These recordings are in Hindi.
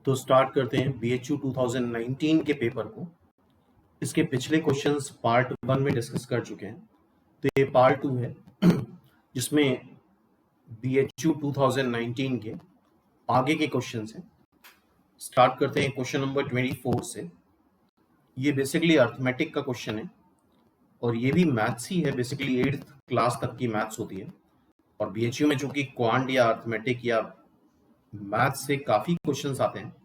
तो स्टार्ट करते हैं BHU 2019 के पेपर को। इसके पिछले क्वेश्चंस पार्ट 1 में डिस्कस कर चुके हैं, तो ये पार्ट 2 है जिसमें BHU 2019 के आगे के क्वेश्चंस हैं। स्टार्ट करते हैं क्वेश्चन नंबर 24 से। ये बेसिकली अर्थमेटिक का क्वेश्चन है और ये भी मैथ्स ही है, बेसिकली 8th क्लास तक की मैथ्स होती है। और BHU में चूंकि क्वांट या अर्थमेटिक या मैथ्स से काफी क्वेश्चंस आते हैं,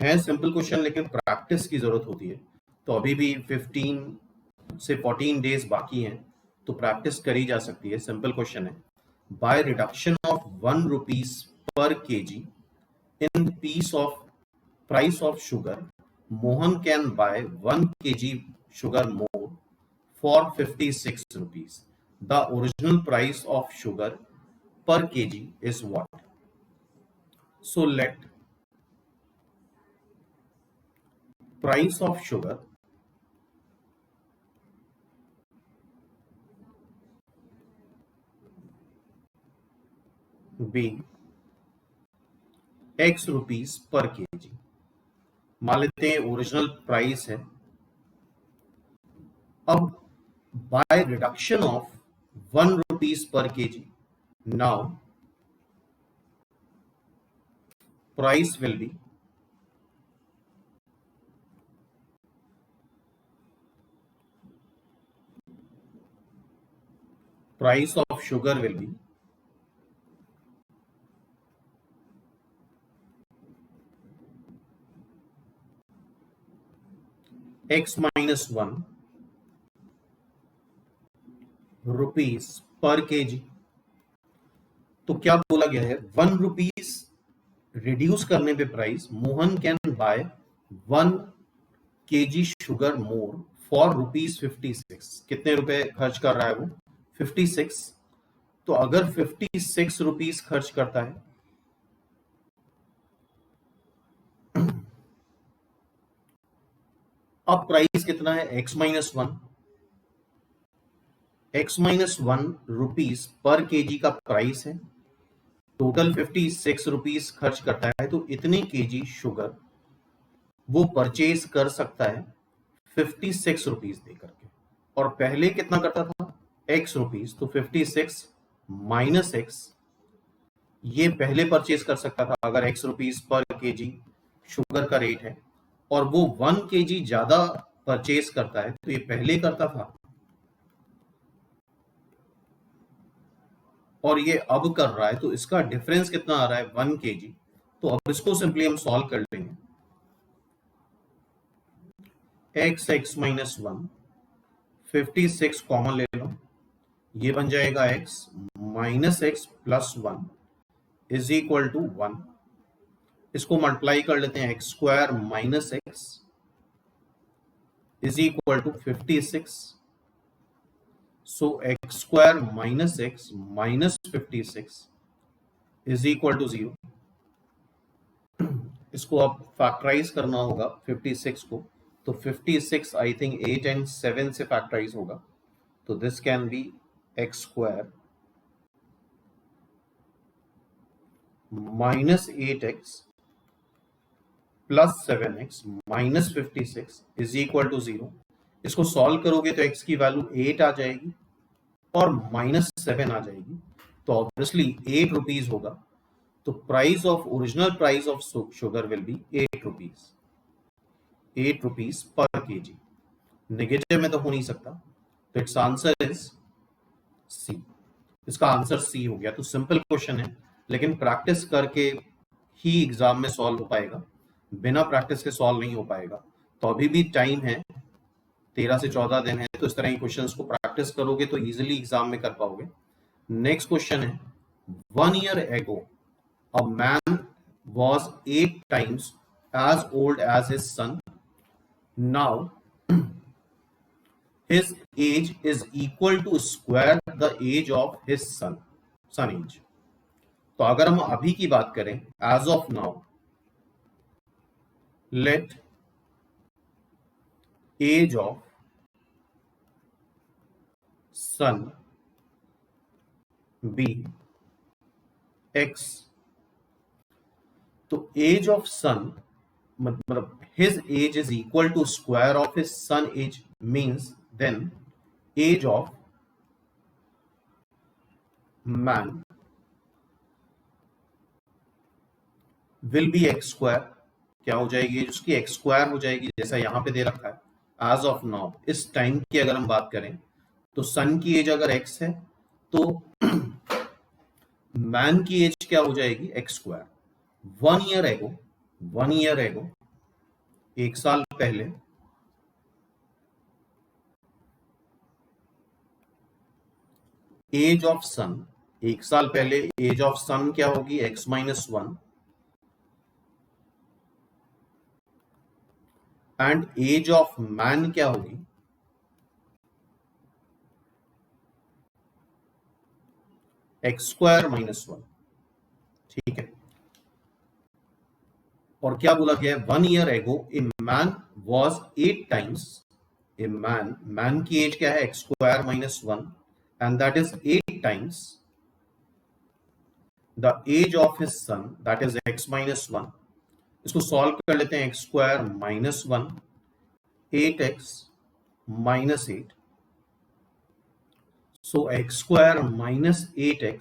है सिंपल क्वेश्चन लेकिन प्रैक्टिस की जरूरत होती है। तो अभी भी 15 से 14 डेज बाकी हैं, तो प्रैक्टिस करी जा सकती है। सिंपल क्वेश्चन है, by reduction of 1 rupees per KG in peace of price of sugar, Mohan can buy 1 KG sugar more for 56 rupees. The original price of sugar per kg is what? So let price of sugar be x rupees per KG. मान लेते हैं ओरिजिनल प्राइस है। अब by reduction of 1 rupees per KG, now price will be price of sugar will be x minus 1 rupees per KG. तो क्या बोला गया है, 1 रुपीज रिड्यूस करने पे price, Mohan can buy 1 KG sugar more for rupees 56। कितने रुपए खर्च कर रहा है वो? 56। तो अगर 56 रुपीज खर्च करता है अब प्राइस कितना है? x minus 1। x minus 1 rupees per KG का प्राइस है, टोटल 56 रुपीज खर्च करता है, तो इतने केजी शुगर वो परचेज कर सकता है 56 रुपीज देकर के। और पहले कितना करता था? x rupees. तो 56 माइनस x, ये पहले परचेज कर सकता था अगर x rupees per KG sugar का रेट है, और वो 1 केजी ज्यादा परचेज करता है, तो ये पहले करता था और ये अब कर रहा है, तो इसका डिफरेंस कितना आ रहा है? 1 केजी। तो अब इसको सिंपली हम सॉल्व कर लेंगे। x माइनस 1, 56 कॉमन ले लो, ये बन जाएगा x minus x plus 1 is equal to 1। इसको मल्टीप्लाई कर लेते हैं, x square minus x is equal to 56। So x square minus x minus 56 is equal to 0। इसको अब फैक्टराइज करना होगा 56 को, तो 56 आई थिंक 8 एंड 7 से फैक्टराइज होगा, तो this can be x square minus 8x plus 7x minus 56 is equal to 0। इसको सॉल्व करोगे तो x की वैल्यू 8 आ जाएगी और माइनस 7 आ जाएगी, तो ऑब्वियसली 8 रुपीज होगा। तो price of original price of sugar will be 8 rupees, 8 rupees per KG. Negative में तो हो नहीं सकता, तो इट्स आंसर इज सी। इसका आंसर सी हो गया। तो सिंपल क्वेश्चन है, लेकिन प्रैक्टिस करके ही एग्जाम में सॉल्व हो पाएगा, बिना प्रैक्टिस के सॉल्व नहीं हो पाएगा। तो अभी भी टाइम है, 13 से 14 दिन है, तो इस तरह के क्वेश्चंस को प्रैक्टिस करोगे तो इजीली एग्जाम में कर पाओगे। नेक्स्ट क्वेश्चन है, 1 year ago a man was 8 times as old as his son. Now his age is equal to square the age of his son age. तो अगर हम अभी की बात करें, as of now, let age of son be x, तो एज ऑफ सन मतलब his age is equal to square of his son age means then age of man will be x square. क्या हो जाएगी उसकी x square हो जाएगी, जैसा यहां पे दे रखा है as of now. इस टाइम की अगर हम बात करें तो सन की एज अगर x है तो मैन की एज क्या हो जाएगी x स्क्वायर. 1 ईयर एगो एक साल पहले एज ऑफ सन, एक साल पहले एज ऑफ सन क्या होगी x-1 and as of man क्या होगी x² - 1. ठीक है. और क्या बोला गया है 1 year ago a man was 8 times a man की एज क्या है x² - 1 and that is 8 times the age of his son that is x-1. इसको सॉल्व कर लेते हैं x² - 1 8x - 8. सो x² - 8x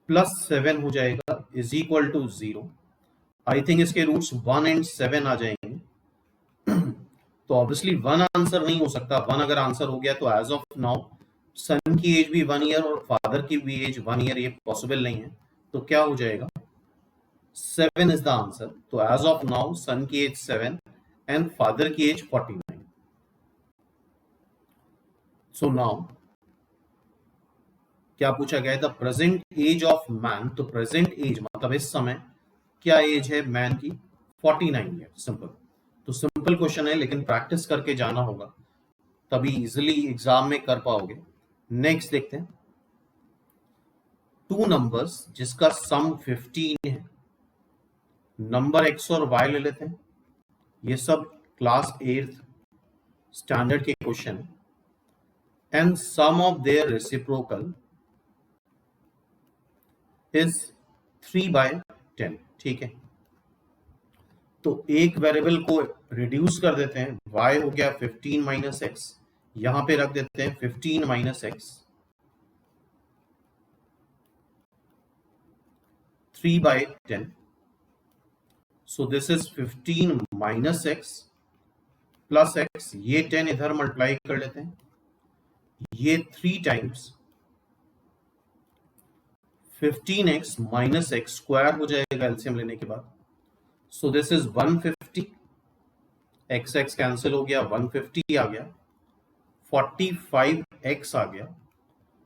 +7 हो जाएगा is equal to 0. I think इसके रूट्स 1 एंड 7 आ जाएंगे. तो ऑब्वियसली 1 आंसर नहीं हो सकता. 1 अगर आंसर हो गया तो एज ऑफ नाउ सन की एज भी 1 ईयर और फादर की भी एज 1 ईयर, ये पॉसिबल नहीं है. तो क्या हो जाएगा 7 इज द आंसर. तो एज ऑफ नाउ सन की एज 7 एंड फादर की एज 49. सो नाउ क्या पूछा गया है the present age of man. तो प्रेजेंट एज मतलब इस समय क्या एज है मैन की 49 ईयर. सिंपल. तो सिंपल क्वेश्चन है लेकिन प्रैक्टिस करके जाना होगा तभी इजिली एग्जाम में कर पाओगे. नेक्स्ट देखते हैं. 2 नंबर्स जिसका सम 15 है. नंबर x और y ले लेते हैं. ये सब क्लास 8th स्टैंडर्ड के क्वेश्चन है. And sum of their reciprocal is 3/10. ठीक है. तो एक वेरिएबल को रिड्यूस कर देते हैं. y हो गया 15 - x. यहां पे रख देते हैं 15 - x 3/10. So this is 15 - x plus x. ये 10 इधर मल्टीप्लाई कर लेते हैं. ये 3 टाइम्स 15x - x² हो जाएगा एलसीएम लेने के बाद. सो दिस इज 150. x कैंसिल हो गया 150 आ गया. 45x आ गया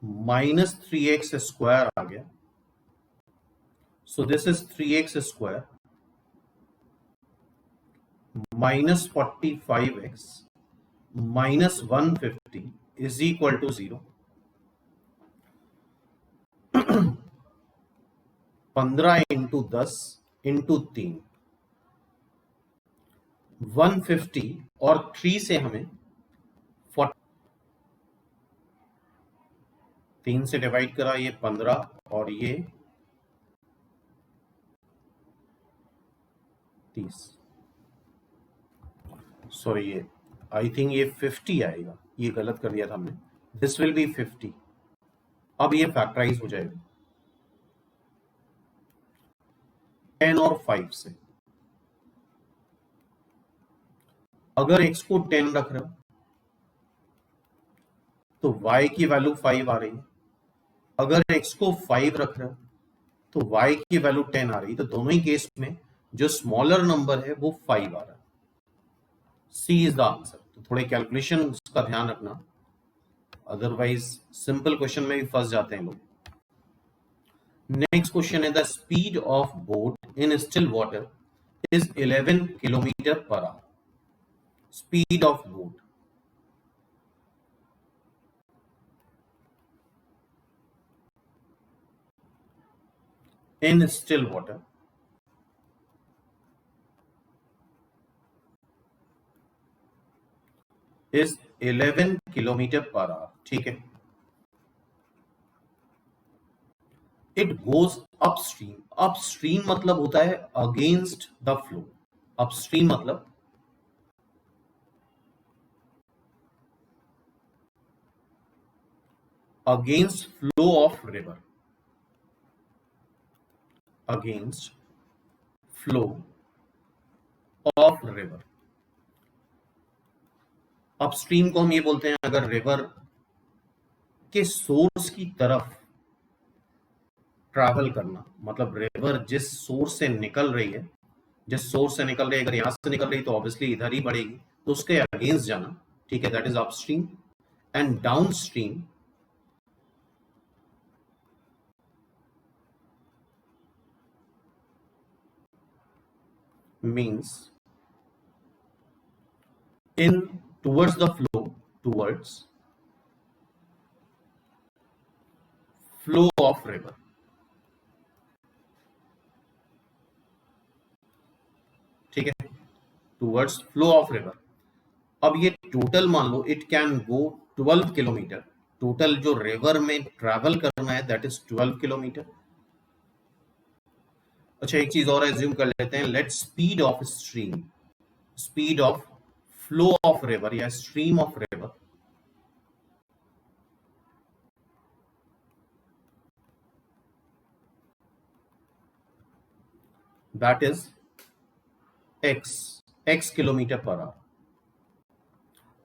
-3x² आ गया. So this is 3x² -45x -150 is equal to 0. 15 × 10 × 3 150 और 3 से हमें 3 से डिवाइड करा. ये 15 और ये 30. सॉरी ये आई थिंक ये 50 आएगा. ये गलत कर दिया था हमने. This will B 50. अब ये फैक्टराइज हो जाएगा 10 और 5 से. अगर x को 10 रख रहे हो तो y की वैल्यू 5 आ रही है. अगर x को 5 रख रहे हो तो y की वैल्यू 10 आ रही है. तो दोनों ही केस में जो स्मॉलर नंबर है वो 5 आ रहा है. सी इज द आंसर. तो थोड़े कैलकुलेशन का ध्यान रखना, अदरवाइज सिंपल क्वेश्चन में भी फंस जाते हैं लोग. नेक्स्ट क्वेश्चन है the speed of boat in still water is 11 km/h. Speed of boat in still water is 11 km/h. ठीक है. It goes upstream. अपस्ट्रीम मतलब होता है अगेंस्ट द फ्लो। अपस्ट्रीम मतलब against flow of river, against flow of river. Upstream को हम ये बोलते हैं अगर रिवर के सोर्स की तरफ ट्रैवल करना, मतलब रिवर जिस सोर्स से निकल रही है, जिस सोर्स से निकल रही है, अगर यहां से निकल रही तो ऑब्वियसली इधर ही बढ़ेगी, तो उसके अगेंस्ट जाना, ठीक है, that is upstream. And downstream means in towards the flow, towards flow of river, ठीक है, towards flow of river। अब ये टोटल मान लो it can go 12 kilometre, total जो रिवर में ट्रैवल करना है दैट इज 12 किलोमीटर। अच्छा एक चीज और एज्यूम कर लेते हैं, let speed of stream, speed of flow of river या stream of river that is x kilometre per hour.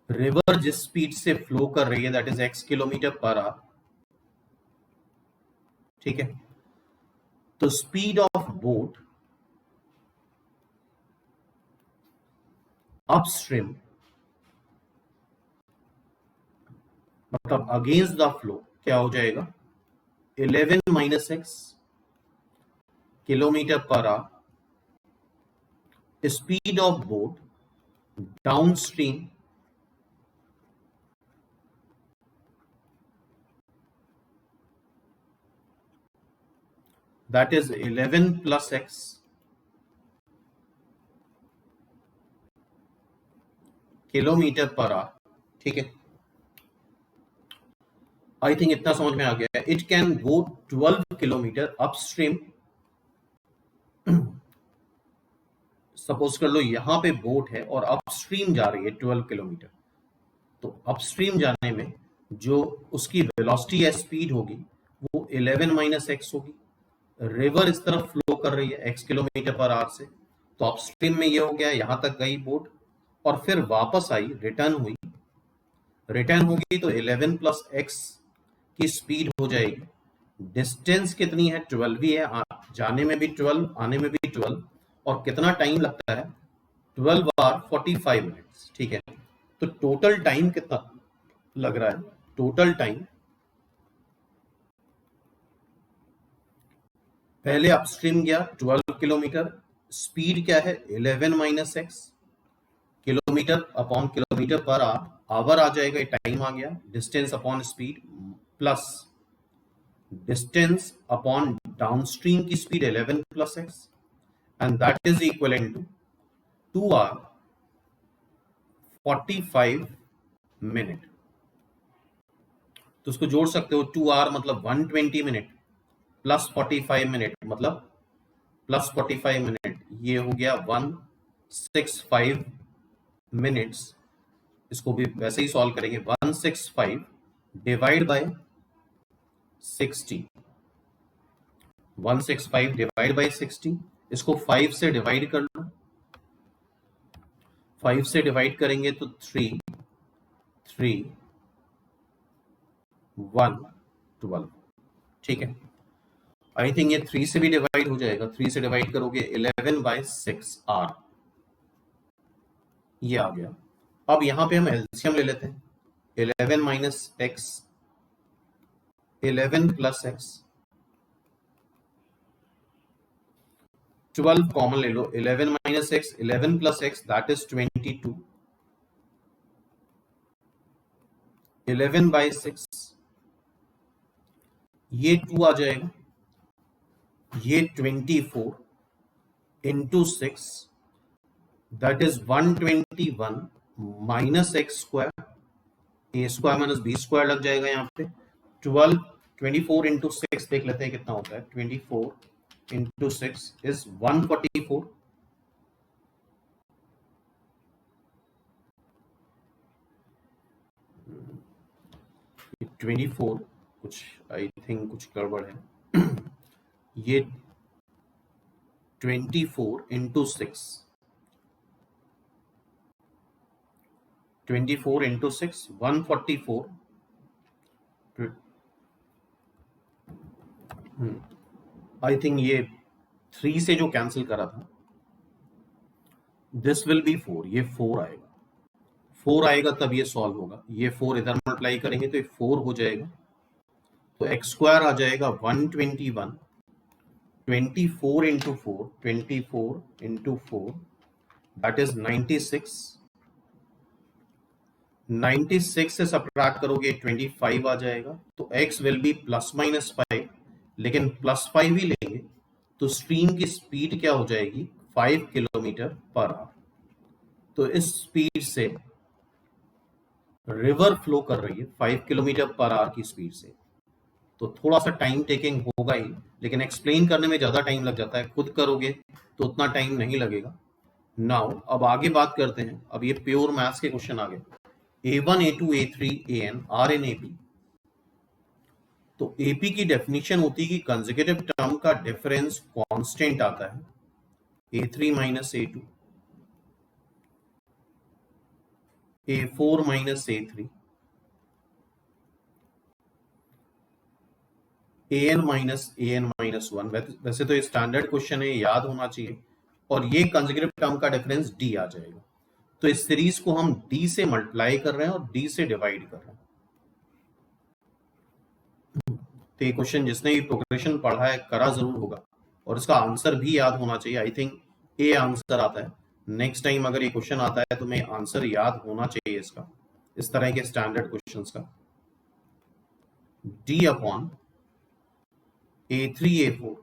River जिस स्पीड से फ्लो कर रही है that is x kilometre per hour, ठीक है। तो स्पीड ऑफ बोट अपस्ट्रीम मतलब अगेंस्ट द फ्लो क्या हो जाएगा, 11 minus x kilometre per hour. Speed of boat downstream that is 11 plus x kilometre per hour, ठीक है। आई थिंक इतना समझ में आ गया है। It can go 12 kilometre upstream. Suppose कर लो यहां पे बोट है और अपस्ट्रीम जा रही है 12 किलोमीटर, तो अपस्ट्रीम जाने में जो उसकी वेलोसिटी या स्पीड होगी वो 11 माइनस एक्स होगी। रिवर इस तरफ फ्लो कर रही है x किलोमीटर पर आवर से, तो अपस्ट्रीम में ये हो गया, यहां तक गई बोट और फिर वापस आई, रिटर्न हुई, रिटर्न होगी तो 11 प्लस एक्स की स्पीड हो जाएगी। डिस्टेंस कितनी है, 12 ही है, जाने में भी 12 आने में भी 12, और कितना टाइम लगता है, 12 आवर 45 मिनट्स, ठीक है। तो टोटल टाइम कितना लग रहा है, टोटल टाइम पहले अपस्ट्रीम गया 12 किलोमीटर, स्पीड क्या है 11 minus x kilometre upon kilometre per hour आ जाएगा, टाइम आ गया, distance upon speed plus distance upon downstream की speed 11 plus x, and that is equal to 2 hour 45 minute. तो उसको जोड़ सकते हो, 2 आवर मतलब 120 मिनट प्लस 45 मिनट मतलब प्लस 45 मिनट, ये हो गया 165 मिनट्स। इसको भी वैसे ही सॉल्व करेंगे, 165 डिवाइड बाय 60, 165 डिवाइड बाय 60, इसको 5 से डिवाइड कर लो, 5 से डिवाइड करेंगे तो 3 3 1 12, ठीक है। आई थिंक ये 3 से भी डिवाइड हो जाएगा, 3 से डिवाइड करोगे 11 बाय 6 आर, ये आ गया। अब यहां पे हम एलसीएम ले लेते हैं, 11 minus x 11 plus x, 12 common ले लो, 11 minus x 11 plus x that is 22, 11 by 6, ये 2 आ जाएगा, ये 24 into 6 that is 121 minus x square, a square minus b square लग जाएगा यहाँ पे, 12 24 इंटू 6 देख लेते हैं कितना होता है. 24 इंटू 6 इज 144. 24 कुछ आई थिंक कुछ गड़बड़ है. ये 24 इंटू 6, 24 इंटू 6 144. आई थिंक ये 3 से जो कैंसिल करा था, दिस विल बी 4. ये 4 आएगा. 4 आएगा तब ये सॉल्व होगा. ये 4 इधर मल्टीप्लाई करेंगे तो ये 4 हो जाएगा. तो एक्स स्क्वायर आ जाएगा 121. 24 इंटू 4, 24 इंटू 4 दैट इज 96. 96 से सब्ट्रैक्ट करोगे 25 आ जाएगा. तो x will be plus minus 5, लेकिन प्लस 5 ही लेंगे तो स्ट्रीम की स्पीड क्या हो जाएगी, 5 किलोमीटर पर आवर. तो इस स्पीड से रिवर फ्लो कर रही है 5 किलोमीटर पर आवर की स्पीड से. तो थोड़ा सा टाइम टेकिंग होगा ही, लेकिन एक्सप्लेन करने में ज्यादा टाइम लग जाता है. खुद करोगे तो उतना टाइम नहीं लगेगा. नाउ अब आगे बात करते हैं. अब ये प्योर मैथ्स के क्वेश्चन आ गए. A1, A2, A3, AN are in AP. तो AP की डेफिनेशन होती है कि कंसेक्यूटिव टर्म का डिफरेंस कांस्टेंट आता है. A3 minus A2, A4 minus A3, AN minus 1. वैसे तो ये स्टैंडर्ड क्वेश्चन है, याद होना चाहिए. और ये कंसेक्यूटिव टर्म का डिफरेंस D आ जाएगा. तो इस सीरीज को हम D से मल्टीप्लाई कर रहे हैं और D से डिवाइड कर रहे हैं. तो ये क्वेश्चन जिसने भी प्रोग्रेशन पढ़ा है करा जरूर होगा, और इसका आंसर भी याद होना चाहिए. आई थिंक ए आंसर आता है. नेक्स्ट टाइम अगर ये क्वेश्चन आता है तो मैं आंसर याद होना चाहिए इसका, इस तरह के स्टैंडर्ड क्वेश्चंस का. D upon A3 A4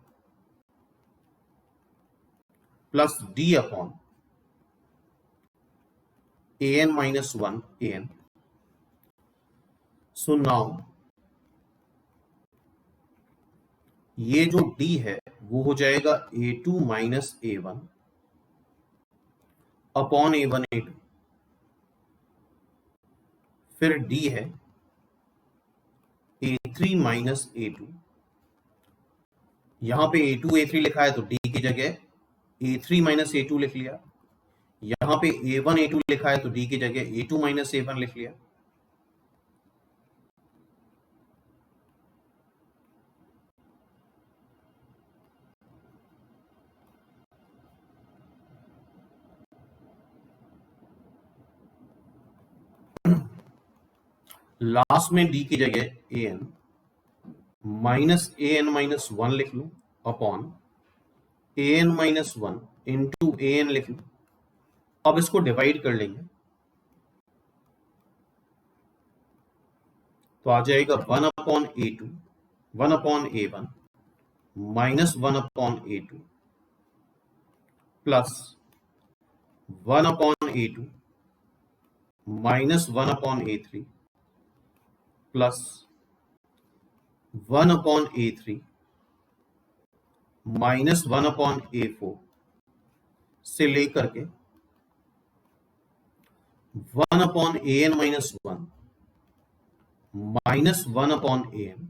plus D upon AN minus 1 AN. So now ये जो D है वो हो जाएगा A2 minus A1 upon A1 A2. फिर D है A3 माइनस A2. यहां पे A2 A3 लिखा है तो D की जगह A3 माइनस A2 लिख लिया. यहां पे A1 A2 लिखा है तो D की जगह A2 माइनस A1 लिख लिया. लास्ट में D की जगह AN माइनस AN माइनस 1 लिख लूं upon AN minus 1 into AN लिख लूं. अब इसको डिवाइड कर लेंगे तो आ जाएगा 1 upon A2, 1 upon A1 minus 1 upon A2 plus 1 upon A2 minus 1 upon A3 plus 1 upon A3 minus 1 upon A4 से लेकर के 1 upon AN minus 1 minus 1 upon AN.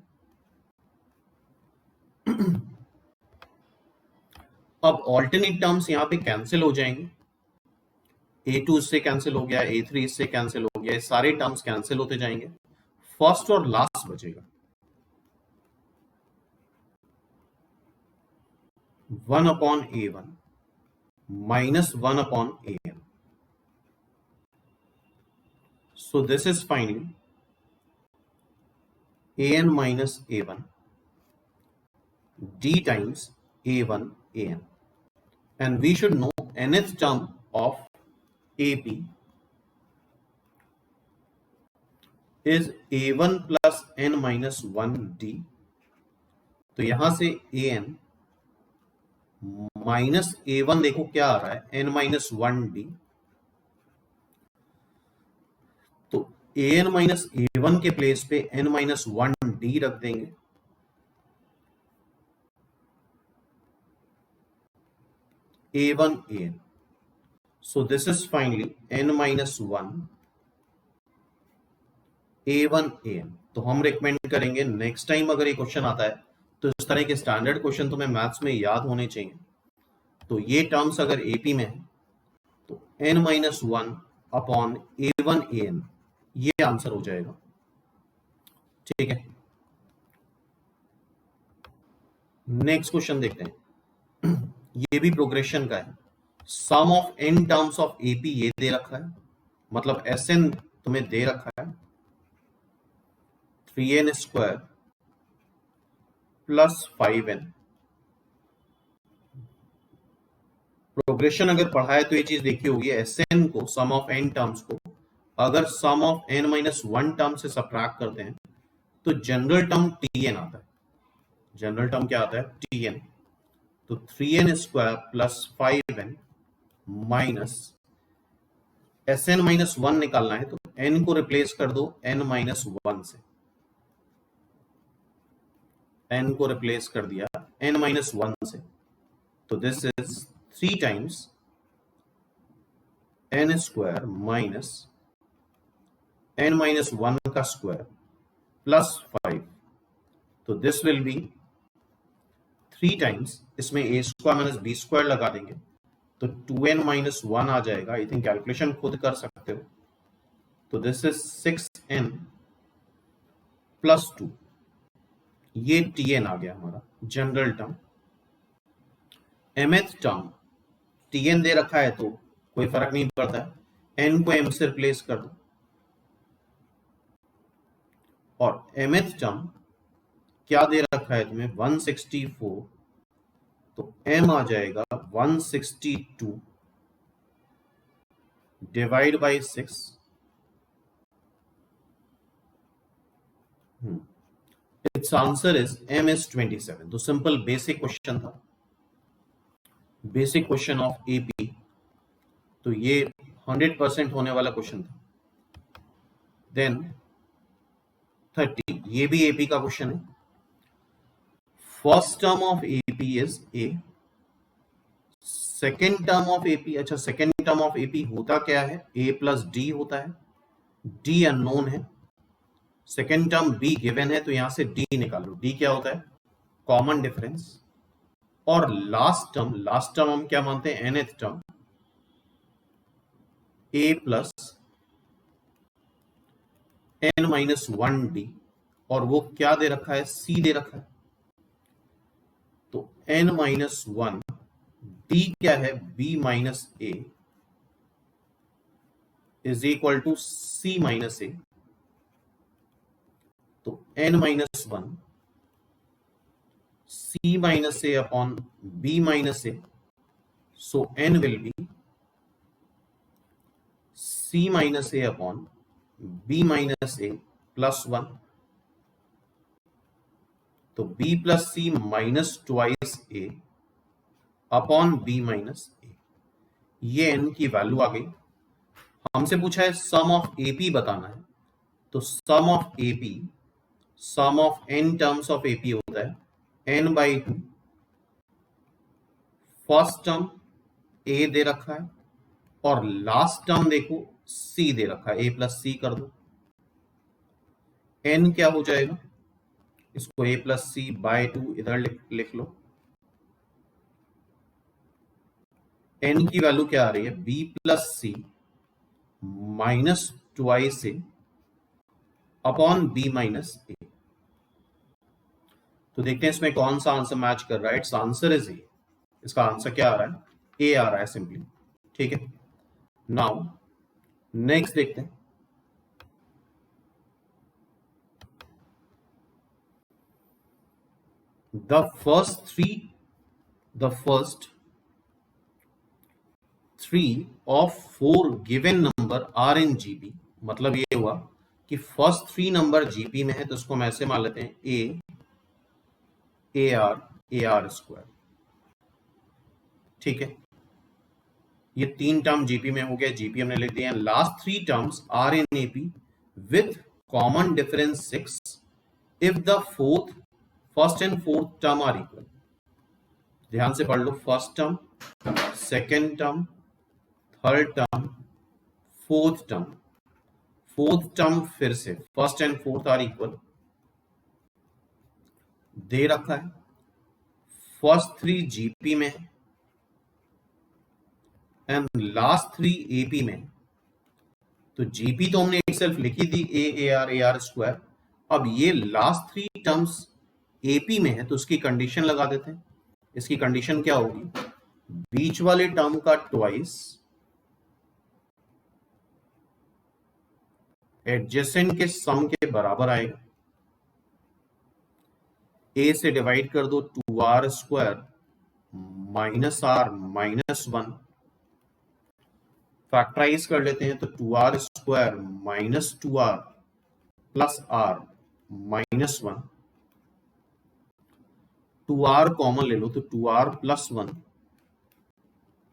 अब ऑल्टरनेट टर्म्स यहां पे कैंसिल हो जाएंगे. A2 इससे कैंसिल हो गया, A3 इससे कैंसिल हो गया, सारे टर्म्स कैंसिल होते जाएंगे. फर्स्ट और लास्ट बचेगा 1 upon A1 minus 1 upon AN. So this is finally AN minus A1 D times A1 AN, and we should know nth term of AP is A1 plus N minus 1 D. तो यहां से AN माइनस A1 देखो क्या आ रहा है, N माइनस 1 D. तो AN माइनस A1 के प्लेस पे N माइनस 1 D रख देंगे a1 an. So this is finally n minus 1 a1 an. तो हम रिकमेंड करेंगे नेक्स्ट टाइम अगर ये क्वेश्चन आता है तो इस तरह के स्टैंडर्ड क्वेश्चन तुम्हें मैथ्स में याद होने चाहिए। तो ये टर्म्स अगर एपी में है तो n minus 1 upon a1 an, ये आंसर हो जाएगा। ठीक है, नेक्स्ट क्वेश्चन देखते हैं। ये भी प्रोग्रेशन का है। Sum of n terms of AP ये दे रखा है, मतलब Sn तुम्हें दे रखा है 3n square plus 5n। Progression अगर पढ़ा है तो ये चीज देखी होगी, Sn को, सम ऑफ n टर्म्स को अगर सम ऑफ n माइनस 1 टर्म से सब्ट्रैक्ट करते हैं तो जनरल टर्म tn आता है। जनरल टर्म क्या आता है? tn। तो 3n square plus 5n minus Sn minus 1 निकालना है तो n को रिप्लेस कर दो n माइनस 1 से। n को रिप्लेस कर दिया n माइनस 1 से, तो this is 3 times n square minus n minus 1 का स्क्वायर प्लस 5। तो दिस विल बी 3 टाइम्स, इसमें a square minus b square लगा देंगे तो 2n माइनस 1 आ जाएगा। आई थिंक कैलकुलेशन खुद कर सकते हो। तो दिस इज 6n प्लस 2, ये tn आ गया हमारा general term. mth term tn दे रखा है तो कोई फर्क नहीं पड़ता है, n को m से रिप्लेस कर दो और mth टर्म क्या दे रखा है तुम्हें? 164, तो m आ जाएगा 162 divide by 6। It's answer is m is 27। तो सिंपल बेसिक क्वेश्चन था, बेसिक क्वेश्चन ऑफ एपी। तो ये 100% होने वाला क्वेश्चन था। देन 30, ये भी एपी का क्वेश्चन है। First term of AP is a, second term of AP, अच्छा सेकेंड टर्म ऑफ एपी होता क्या है? a प्लस डी होता है, d अननोन है, सेकेंड टर्म b गिवन है, तो यहां से d निकालो। d क्या होता है? Common difference. और लास्ट टर्म हम क्या मानते हैं? nth term a plus n minus 1d, और वो क्या दे रखा है? c दे रखा है। तो n माइनस 1 d क्या है? b minus a is equal to c minus a। तो n minus 1 c minus a upon b minus a, so n will be c minus a upon b minus a plus 1। तो b plus c minus twice a upon b minus a, ये n की वैल्यू आ गई। हमसे पूछा है सम ऑफ एपी बताना है, तो sum of AP, sum of n terms of AP होता है n by 2। First term a दे रखा है और लास्ट टर्म देखो c दे रखा है, a प्लस c कर दो। n क्या हो जाएगा? इसको a प्लस c बाय 2 इधर लिख लो। n की वैल्यू क्या आ रही है? b plus c minus twice a upon b minus a। तो देखते हैं इसमें कौन सा आंसर मैच कर रहा है। It's answer is a. इसका आंसर क्या आ रहा है? ए आ रहा है सिंपली। ठीक है, नाउ नेक्स्ट देखते हैं। The first three of 4 given number are in GP। मतलब ये हुआ कि फर्स्ट 3 नंबर जीपी में है, तो इसको हम ऐसे मान लेते हैं ए आर स्क्वायर। ठीक है, ये 3 टर्म जीपी में हो गया, जीपी हमने लिख दिया। Last 3 terms are in AP with common difference 6 if the first and fourth term are equal. ध्यान से पढ़ लो, first term, second term, third term, fourth term. Fourth term फिर से first and fourth are equal दे रखा है। फर्स्ट 3 जीपी में है एंड लास्ट 3 एपी में है। तो जीपी तो हमने एक सेल्फ लिखी थी ए आर स्क्वायर। अब ये लास्ट 3 टर्म्स एपी में है तो उसकी कंडीशन लगा देते हैं। इसकी कंडीशन क्या होगी, बीच वाले टर्म का ट्वाइस एडजेसेंट के सम के बराबर आएगा। ए से डिवाइड कर दो 2r square minus r minus 1, factorise कर लेते हैं तो 2r square minus 2r plus r minus 1, 2r common ले लो तो 2r plus 1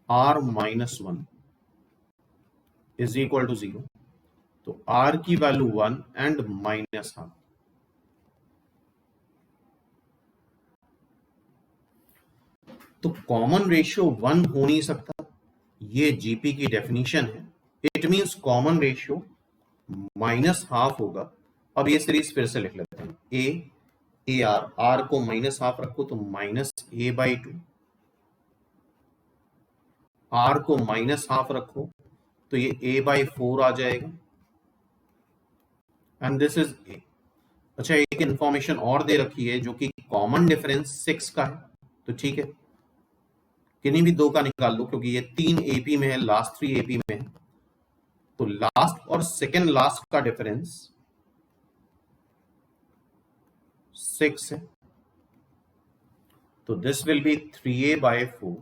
r minus 1 is equal to 0। तो r की वैल्यू 1 एंड माइनस r। तो कॉमन रेशियो 1 हो नहीं सकता, ये जीपी की डेफिनेशन है। It means common ratio minus half होगा। अब ये सीरीज फिर से लिख लेते हैं, ए आर, आर को माइनस हाफ रखो तो माइनस ए बाई 2, आर को माइनस हाफ रखो तो ये ए बाई 4 आ जाएगा एंड दिस इज ए। अच्छा, एक इंफॉर्मेशन और दे रखी है जो कि कॉमन डिफरेंस 6 का है। तो ठीक है, किन्हीं भी दो का निकाल लो क्योंकि ये 3 एपी में है, लास्ट 3 एपी में है। तो लास्ट और सेकेंड लास्ट का डिफरेंस 6 है। तो this will be 3a by 4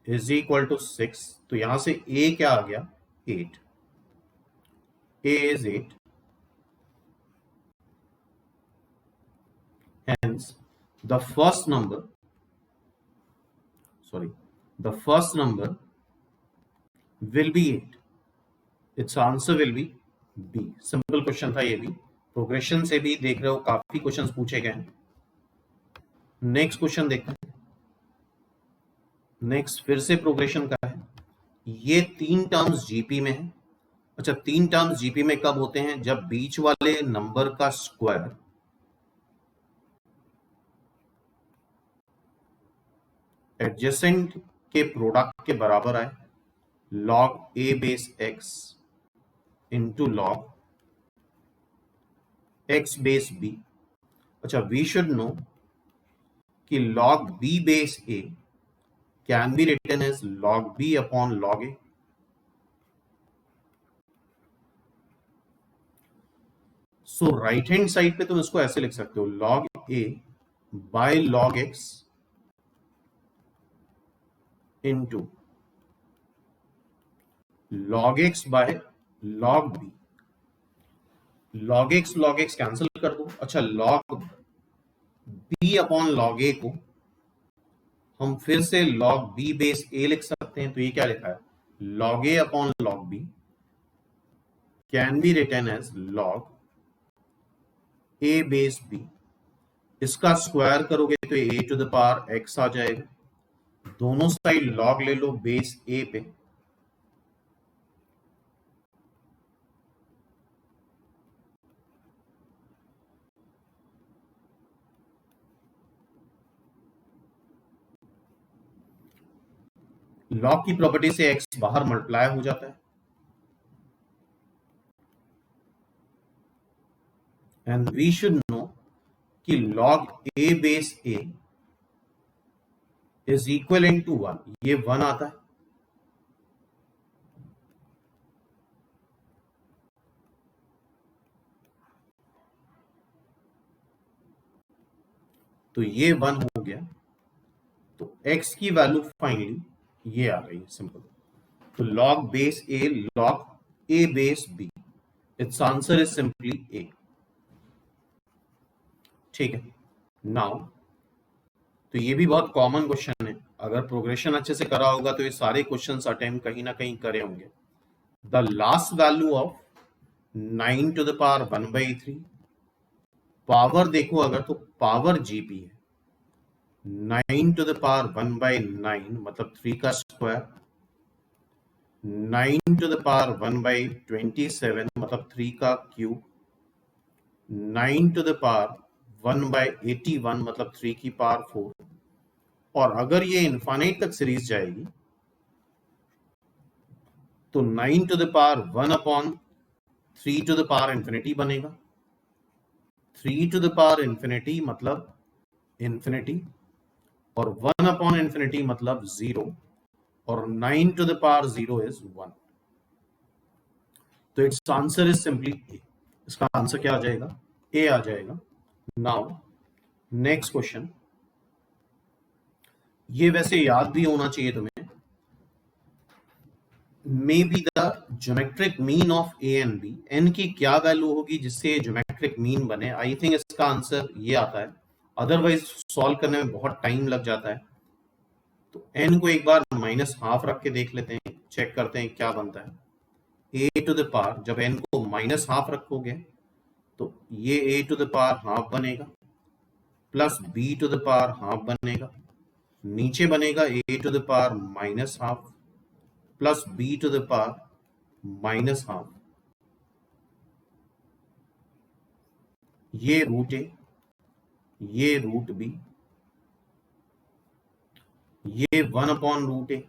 is equal to 6। तो यहां से a क्या आ गया, 8। a is 8। Hence, the first number will be 8. Its answer will be B। Simple question था ये भी, प्रोग्रेशन से भी देख रहे हो काफी क्वेश्चंस पूछे गए हैं। नेक्स्ट क्वेश्चन देखते हैं। नेक्स्ट फिर से प्रोग्रेशन का है। ये 3 टर्म्स जीपी में है। अच्छा, 3 टर्म्स जीपी में कब होते हैं, जब बीच वाले नंबर का स्क्वायर एडजेसेंट के प्रोडक्ट के बराबर आए, log a base x into log x base b। अच्छा, वी शुड नो कि log b base a can be written as log b upon log a। So right hand side पे तुम इसको ऐसे लिख सकते हो, log a by log x into log x by log b। log x cancel कर दो। अच्छा, log b upon log a को हम फिर से log b बेस a लिख सकते हैं। तो ये क्या लिखा है, log a upon log b can be written as log a base b। इसका स्क्वायर करोगे तो a to the power x आ जाएगा। दोनों साइड log ले लो बेस a पे, log की प्रॉपर्टी से x बाहर मल्टीप्लाई हो जाता है एंड वी शुड नो कि log a base a is equal to 1, ये 1 आता है। तो ये 1 हो गया। तो x की वैल्यू फाइनली ये आ गई, सिंपल। तो log base a log a base b, it's answer is simply a। ठीक है, नाउ तो ये भी बहुत कॉमन क्वेश्चन है। अगर प्रोग्रेशन अच्छे से करा होगा तो ये सारे क्वेश्चंस अटेम्प्ट कहीं ना कहीं करे होंगे। The last value of 9 to the power 1/3, power देखो अगर तो पावर जीपी है 9 to the power 1 by 9 मतलब 3 का square, 9 to the power 1 by 27 मतलब 3 का cube, 9 to the power 1 by 81 मतलब 3 की पावर 4। और अगर ये इनफाइनाइट तक सीरीज जाएगी तो 9 to the power 1 upon 3 to the power infinity बनेगा। 3 to the power infinity मतलब infinity, और 1 upon infinity मतलब 0, और 9 to the power 0 is 1। तो इट्स आंसर इज सिंपली ए। इसका आंसर क्या आ जाएगा? ए आ जाएगा। नाउ नेक्स्ट क्वेश्चन, ये वैसे याद भी होना चाहिए तुम्हें। May be the geometric mean of a and b, n की क्या वैल्यू होगी जिससे ज्योमेट्रिक मीन बने? आई थिंक इसका आंसर ये आता है, अदरवाइज सॉल्व करने में बहुत टाइम लग जाता है। तो एन को एक बार -12 रख के देख लेते हैं, चेक करते हैं क्या बनता है। ए टू द पावर, जब एन को -12 रखोगे तो ये a to the power half बनेगा, plus b to the power half बनेगा, नीचे बनेगा a to the power -12 plus b to the power -12, ये रूट ए, ये रूट बी, ये 1 अपॉन रूट ए,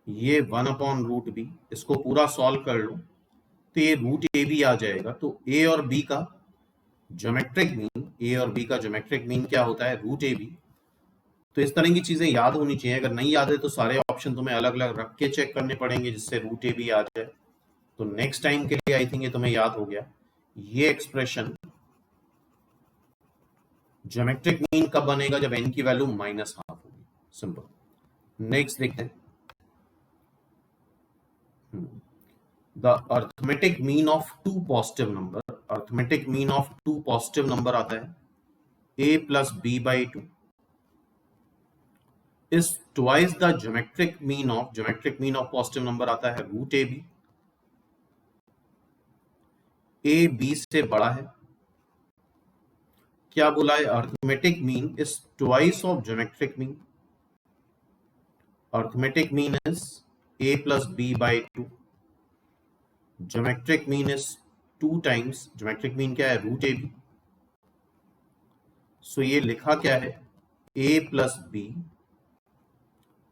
ये 1 अपॉन रूट बी। इसको पूरा सॉल्व कर लो तो ये रूट ए भी आ जाएगा। तो ए और बी का ज्योमेट्रिक मीन, ए और बी का ज्योमेट्रिक मीन क्या होता है? Root a b. तो इस तरह की चीजें याद होनी चाहिए। अगर नहीं याद है तो सारे ऑप्शन तुम्हें अलग अलग रख के चेक करने पड़ेंगे जिससे रूट ए भी आ जाए। तो नेक्स्ट टाइम के लिए आई थिंक ये तुम्हें याद हो गया। ये एक्सप्रेशन ज्योमेट्रिक मीन कब बनेगा? जब एन की वैल्यू -12 होगी। सिंपल। नेक्स्ट देखते हैं, the arithmetic mean of two positive number. Arithmetic mean of two positive number आता है a plus b by 2 is twice the geometric mean of positive number आता है root a b. A b से बड़ा है। क्या बोला है? Arithmetic mean is twice of geometric mean. Arithmetic mean is a plus b by 2, geometric mean is 2 times, geometric mean क्या है? Root a B. सो ये लिखा क्या है? A plus b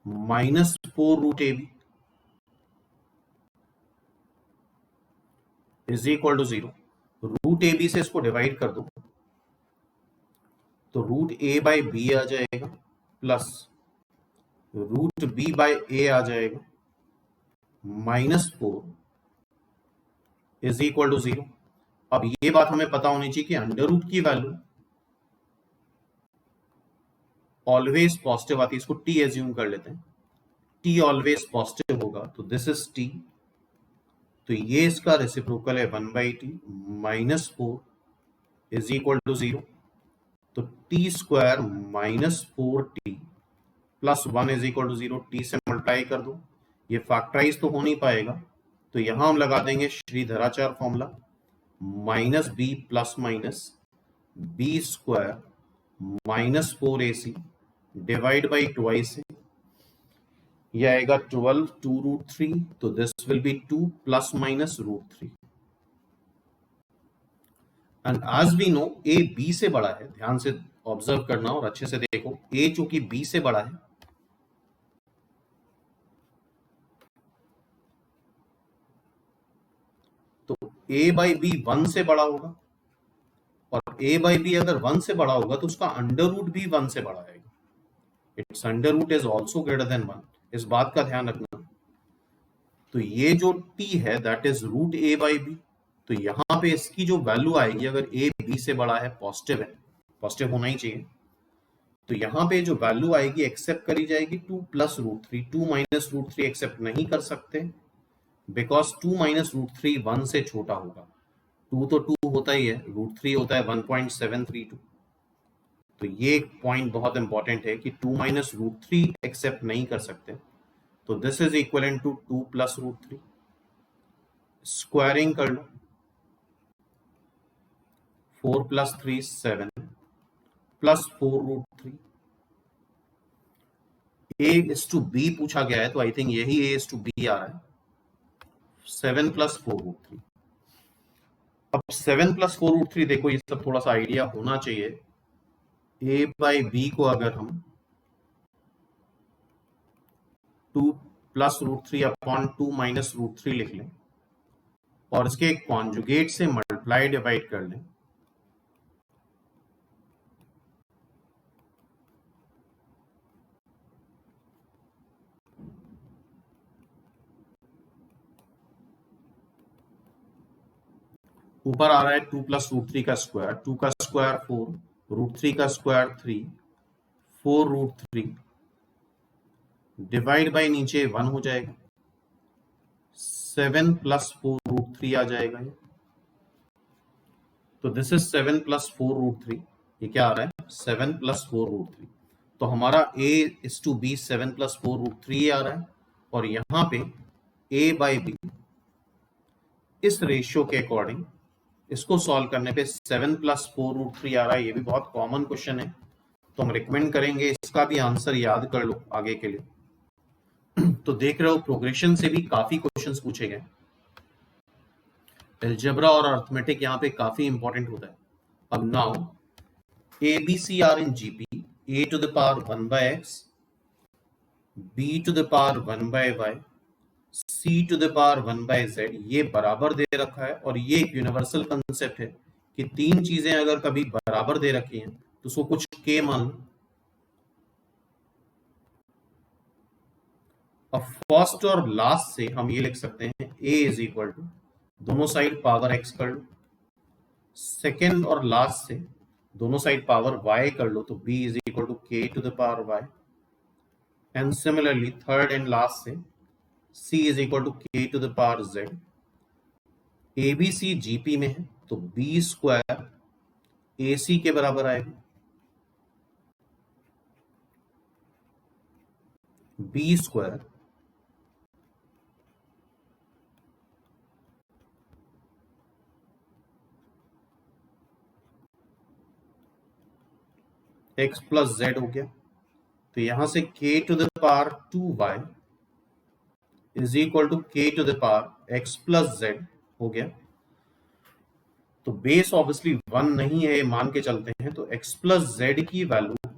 -4 root a b is equal to 0। Root a b से इसको डिवाइड कर दो तो रूट ए बाई बी आ जाएगा, plus root b by a आ जाएगा, -4 इज इक्वल टू 0। अब ये बात हमें पता होनी चाहिए कि अंडर रूट की वैल्यू ऑलवेज पॉजिटिव आती है। इसको टी एज्यूम कर लेते हैं, टी ऑलवेज पॉजिटिव होगा तो दिस इज टी। तो ये इसका रेसिप्रोकल है 1/t, -4 इज इक्वल टू 0। तो t square -4t plus 1 is equal to 0। T से मल्टीप्लाई कर दो, ये फैक्टराइज तो हो नहीं पाएगा तो यहां हम लगा देंगे Shridharacharya formula, -b plus minus b square -4ac divide by twice है, ये आएगा 12 2 रूट 3। तो this will be 2 plus minus root 3। And as we know a b से बड़ा है। ध्यान से ऑब्जर्व करना और अच्छे से देखो, ए चूंकि बी से बड़ा है तो a बाई बी 1 से बड़ा होगा, और a बाई बी अगर 1 से बड़ा होगा तो उसका अंडर रूट भी 1 से बड़ा आएगा। Its under root is also greater than 1। इस बात का ध्यान रखना। तो ये जो t है that is root a by b. तो यहां पे इसकी जो वैल्यू आएगी, अगर a b से बड़ा है, पॉजिटिव है, पॉजिटिव होना ही चाहिए, तो यहां पे जो वैल्यू आएगी एक्सेप्ट करी जाएगी 2 plus root 3। 2 minus root 3 accept नहीं कर सकते बिकॉज 2 माइनस रूट 3 1 से छोटा होगा। 2 तो 2 होता ही है, रूट 3 होता है 1.732। तो ये एक पॉइंट बहुत इंपॉर्टेंट है कि 2 माइनस रूट 3 एक्सेप्ट नहीं कर सकते। तो this is equivalent to 2 plus root 3। Squaring कर लो, 4 प्लस 3 7 प्लस 4√3। A:B पूछा गया है तो आई थिंक यही A:B आ रहा है। 7 प्लस 4√3। अब 7 प्लस 4√3, देखो ये सब थोड़ा सा आइडिया होना चाहिए। A/B को अगर हम 2 प्लस √3 अपॉन 2 माइनस √3 लिख लें और इसके कॉन्जुगेट से मल्टीप्लाई डिवाइड कर लें, ऊपर आ रहा है 2 प्लस √3 का स्क्वायर, 2 का स्क्वायर 4, √3 का स्क्वायर 3, 4√3 डिवाइड बाय नीचे 1 हो जाएगा, 7 प्लस 4√3 आ जाएगा ये। तो दिस इज 7 प्लस 4√3। ये क्या आ रहा है? 7 प्लस 4√3। तो हमारा A:B 7 प्लस 4√3 आ रहा है और यहाँ पे A/B इस रेशियो के अकॉर्डिंग इसको सॉल्व करने पे 7 प्लस 4√3 आ रहा है। ये भी बहुत कॉमन क्वेश्चन है तो हम रिकमेंड करेंगे इसका भी आंसर याद कर लो आगे के लिए। तो देख रहे हो प्रोग्रेशन से भी काफी क्वेश्चंस पूछे गए। अलजेब्रा और अर्थमेटिक यहाँ पे काफी इंपॉर्टेंट होता है। अब now ABC are in GP, A to the power 1 by X, B to the power 1 by Y, C to the power 1 by Z, ये बराबर दे रखा है और ये एक यूनिवर्सल कंसेप्ट है कि तीन चीजें अगर कभी बराबर दे रखी हैं तो उसको कुछ K मान लो। अब फर्स्ट और लास्ट से हम ये लिख सकते हैं A इज इक्वल टू, दोनों साइड पावर X कर लो, सेकेंड और लास्ट से दोनों साइड पावर Y कर लो तो B is equal to K to the power Y, and similarly third and last से C is equal to K to the power Z। ABC GP में है तो B स्क्वायर AC के बराबर आएगा, B square X plus Z हो गया। तो यहां से K to the power 2Y is equal to K to the power X plus Z हो गया। तो बेस ऑब्वियसली 1 नहीं है ये मान के चलते हैं तो X प्लस Z की वैल्यू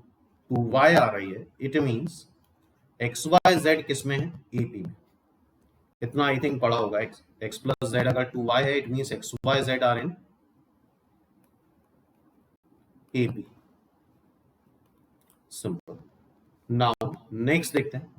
2Y आ रही है। इट मींस XYZ किसमें है? AP में। इतना आई थिंक पढ़ा होगा। X प्लस Z अगर 2Y है it means XYZ are in AP। Simple. Now next देखते हैं।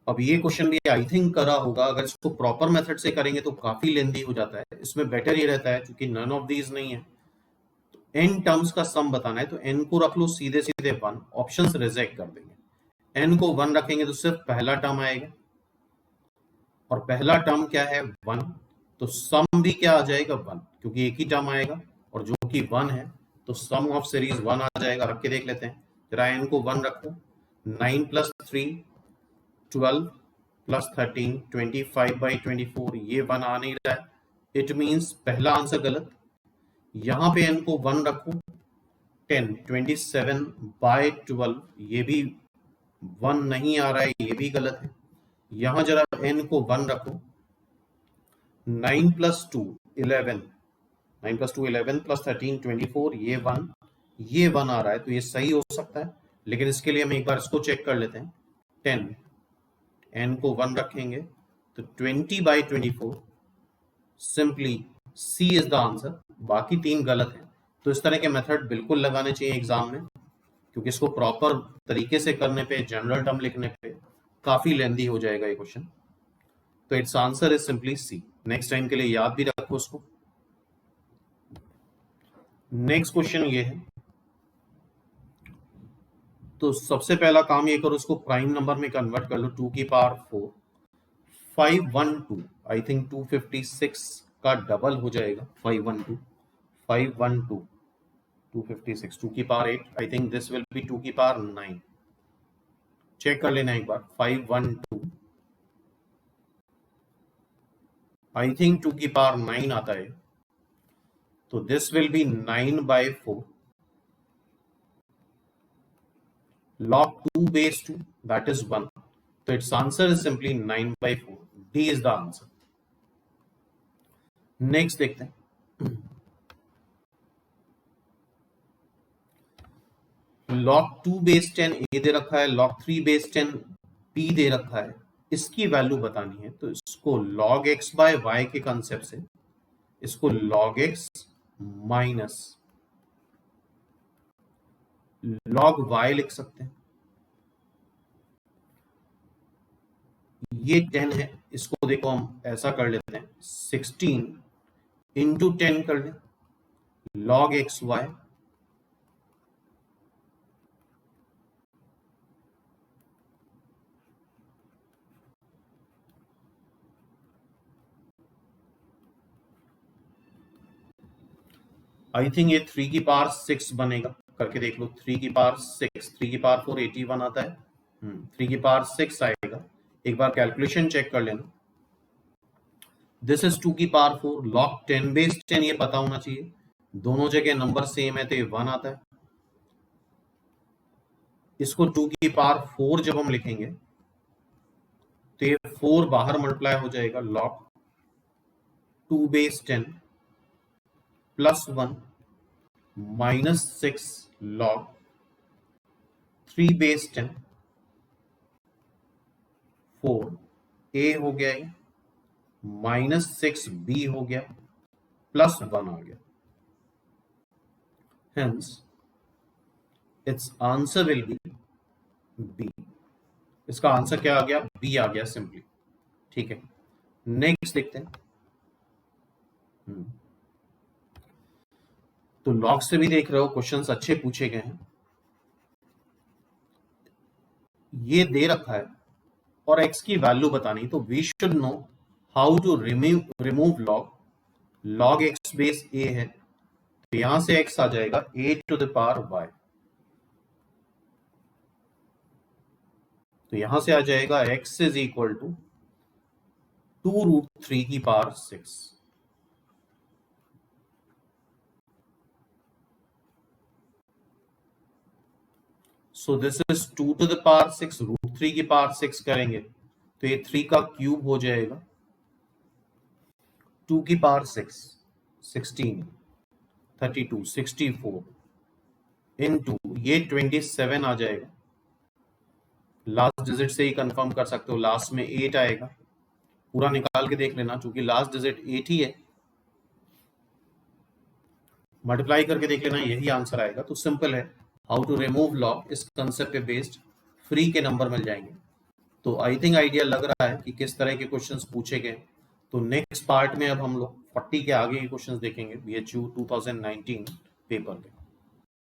अब ये क्वेश्चन भी आई थिंक करा होगा, अगर इसको प्रॉपर मेथड से करेंगे तो काफी लेंदी हो जाता है। इसमें बेटर ये रहता है क्योंकि नन ऑफ दीज नहीं है तो n टर्म्स का सम बताना है तो n को रख लो सीधे सीधे 1, ऑप्शंस रिजेक्ट कर देंगे। n को 1 रखेंगे तो सिर्फ पहला टर्म आएगा और पहला टर्म क्या है? 1, तो सम भी क्या आ जाएगा? 1, क्योंकि एक ही टर्म आएगा और जो कि 1 है तो सम ऑफ सीरीज 1 आ जाएगा। रख के देख लेते हैं जरा। n को 1 रखो, 9 प्लस 3 12 प्लस 13 25/24, ये 1 आ नहीं रहा है। इट मींस पहला आंसर गलत। यहां पे n को 1 रखो, 10 27/12, ये भी 1 नहीं आ रहा है, ये भी गलत है। यहां जरा n को 1 रखो, 9 प्लस 2 11, 9 प्लस 2 11 प्लस 13 24, ये 1 आ रहा है तो ये सही हो सकता है। लेकिन इसके लिए हम एक बार इसको चेक कर लेते हैं। 10, n को 1 रखेंगे तो 20/24, simply C is the answer. बाकी तीन गलत हैं। तो इस तरह के मेथड बिल्कुल लगाने चाहिए एग्जाम में क्योंकि इसको प्रॉपर तरीके से करने पे, जनरल टर्म लिखने पे काफी लेंदी हो जाएगा ये क्वेश्चन। तो it's answer is simply C। Next time के लिए याद भी रखो उसको। नेक्स्ट क्वेश्चन ये है, तो सबसे पहला काम ये करो, इसको प्राइम नंबर में कन्वर्ट कर लो। 2 की पावर 4, 512, आई थिंक 256 का डबल हो जाएगा। 512 256, 2 की power 8, I think this will be 2 की पावर 9। चेक कर लेना एक बार। 512 आई थिंक 2 की पावर 9 आता है, तो this will B 9/4 log 2 base 2, that is 1. So its answer is simply 9/4. D is the answer. Next देखते हैं, log 2 base 10 A दे रखा है, log 3 base 10 B दे रखा है, इसकी वैल्यू बतानी है, तो इसको log x by y के कंसेप्ट से इसको log x minus log y लिख सकते हैं। ये 10 है, इसको देखो हम ऐसा कर लेते हैं, 16 इंटू 10 कर लें, log X Y I think ये 3 की पावर 6 बनेगा, करके देख लो। 3 की पावर 6, 3 की पावर 4 81 आता है, 3 की पावर 6 आएगा। एक बार कैलकुलेशन चेक कर लेना। दिस इज 2 की पावर 4, log 10 बेस 10 ये पता होना चाहिए, दोनों जगह नंबर सेम है तो ये 1 आता है। इसको 2 की पावर 4 जब हम लिखेंगे तो ये 4 बाहर मल्टीप्लाई हो जाएगा, log 2 base 10 plus 1 minus 6 log 3 base 10 4 a हो गया, ये माइनस 6 b हो गया, प्लस 1 आ गया। Hence its answer will be B. इसका आंसर क्या आ गया? B आ गया सिंपली। ठीक है, नेक्स्ट देखते हैं। तो लॉग से भी देख रहे हो क्वेश्चंस अच्छे पूछे गए हैं। ये दे रखा है और x की वैल्यू बतानी, तो we should know how to remove log. Log x base a है, तो यहां से x आ जाएगा a to the power y, तो यहां से आ जाएगा x इज इक्वल टू 2√3 की power 6। So this is 2 to the power 6, √3 की पावर 6 करेंगे तो ये 3 का क्यूब हो जाएगा, 2 की पावर 6 16 32 64 इनटू ये 27 आ जाएगा। लास्ट डिजिट से ही कंफर्म कर सकते हो, लास्ट में 8 आएगा, पूरा निकाल के देख लेना, क्योंकि लास्ट डिजिट 8 ही है, मल्टीप्लाई करके देख लेना, यही आंसर आएगा। तो सिंपल है, हाउ टू रिमूव लॉग, इस कंसेप्ट पे बेस्ड फ्री के नंबर मिल जाएंगे। तो आई थिंक आइडिया लग रहा है कि किस तरह के क्वेश्चंस पूछे गए। तो नेक्स्ट पार्ट में अब हम लोग 40 के आगे के क्वेश्चंस देखेंगे BHU 2019 पेपर के।